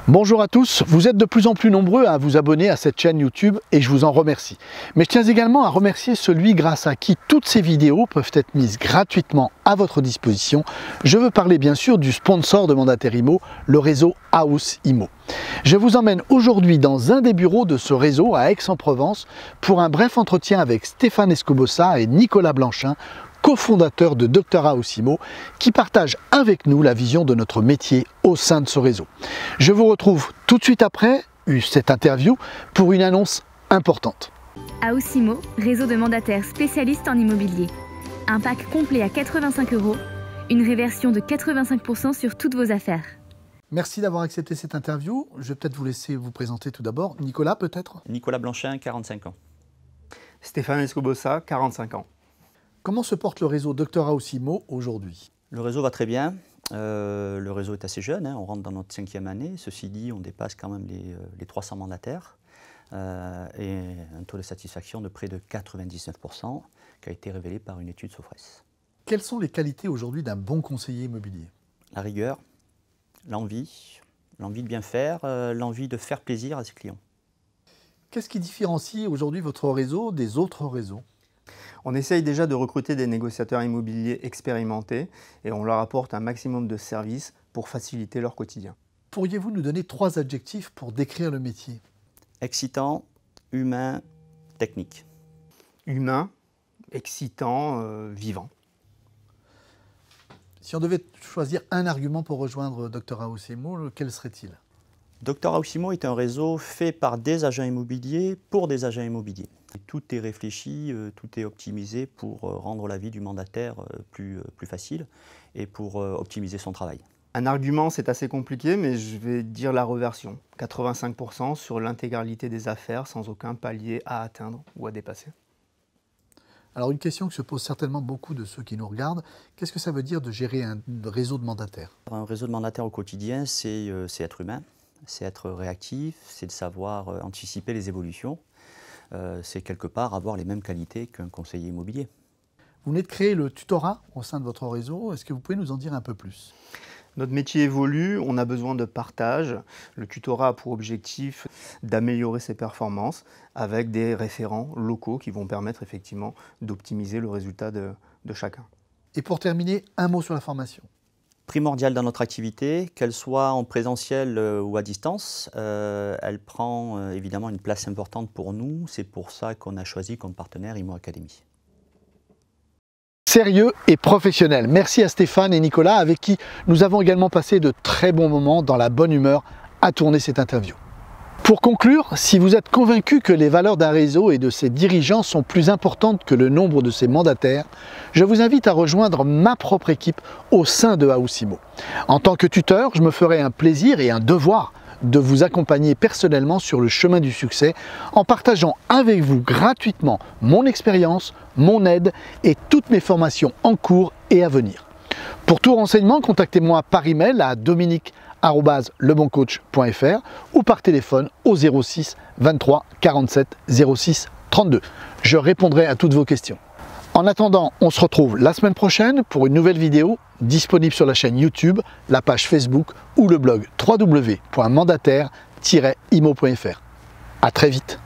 Bonjour à tous, vous êtes de plus en plus nombreux à vous abonner à cette chaîne YouTube et je vous en remercie. Mais je tiens également à remercier celui grâce à qui toutes ces vidéos peuvent être mises gratuitement à votre disposition. Je veux parler bien sûr du sponsor de Mandataire Immo, le réseau House Immo. Je vous emmène aujourd'hui dans un des bureaux de ce réseau à Aix-en-Provence pour un bref entretien avec Stéphane Escobosa et Nicolas Blanchin, cofondateur de Dr House Immo, qui partagent avec nous la vision de notre métier au sein de ce réseau. Je vous retrouve tout de suite après cette interview pour une annonce importante. House Immo, réseau de mandataires spécialistes en immobilier. Un pack complet à 85 €, une réversion de 85% sur toutes vos affaires. Merci d'avoir accepté cette interview. Je vais peut-être vous laisser vous présenter tout d'abord. Nicolas, peut-être? Nicolas Blanchin, 45 ans. Stéphane Escobosa, 45 ans. Comment se porte le réseau Dr House Immo aujourd'hui? Le réseau va très bien. Le réseau est assez jeune, on rentre dans notre 5e année. Ceci dit, on dépasse quand même les 300 mandataires et un taux de satisfaction de près de 99% qui a été révélé par une étude Sofres. Quelles sont les qualités aujourd'hui d'un bon conseiller immobilier? La rigueur, l'envie de bien faire, l'envie de faire plaisir à ses clients. Qu'est-ce qui différencie aujourd'hui votre réseau des autres réseaux? On essaye déjà de recruter des négociateurs immobiliers expérimentés et on leur apporte un maximum de services pour faciliter leur quotidien. Pourriez-vous nous donner 3 adjectifs pour décrire le métier? Excitant, humain, technique. Humain, excitant, vivant. Si on devait choisir un argument pour rejoindre Dr House Immo, quel serait-il? Dr House Immo est un réseau fait par des agents immobiliers pour des agents immobiliers. Tout est réfléchi, tout est optimisé pour rendre la vie du mandataire plus facile et pour optimiser son travail. Un argument, c'est assez compliqué, mais je vais dire la reversion. 85% sur l'intégralité des affaires sans aucun palier à atteindre ou à dépasser. Alors une question que se posent certainement beaucoup de ceux qui nous regardent, qu'est-ce que ça veut dire de gérer un réseau de mandataires? Un réseau de mandataires au quotidien, c'est être humain, c'est être réactif, c'est de savoir anticiper les évolutions. C'est quelque part avoir les mêmes qualités qu'un conseiller immobilier. Vous venez de créer le tutorat au sein de votre réseau. Est-ce que vous pouvez nous en dire un peu plus? Notre métier évolue, on a besoin de partage. Le tutorat a pour objectif d'améliorer ses performances avec des référents locaux qui vont permettre effectivement d'optimiser le résultat de chacun. Et pour terminer, un mot sur la formation. Primordiale dans notre activité, qu'elle soit en présentiel ou à distance, elle prend évidemment une place importante pour nous. C'est pour ça qu'on a choisi comme partenaire Immo Academy. Sérieux et professionnel. Merci à Stéphane et Nicolas avec qui nous avons également passé de très bons moments dans la bonne humeur à tourner cette interview. Pour conclure, si vous êtes convaincu que les valeurs d'un réseau et de ses dirigeants sont plus importantes que le nombre de ses mandataires, je vous invite à rejoindre ma propre équipe au sein de House Immo. En tant que tuteur, je me ferai un plaisir et un devoir de vous accompagner personnellement sur le chemin du succès en partageant avec vous gratuitement mon expérience, mon aide et toutes mes formations en cours et à venir. Pour tout renseignement, contactez-moi par email à dominique@leboncoach.fr ou par téléphone au 06 23 47 06 32. Je répondrai à toutes vos questions. En attendant, on se retrouve la semaine prochaine pour une nouvelle vidéo disponible sur la chaîne YouTube, la page Facebook ou le blog www.mandataire-immo.fr. À très vite.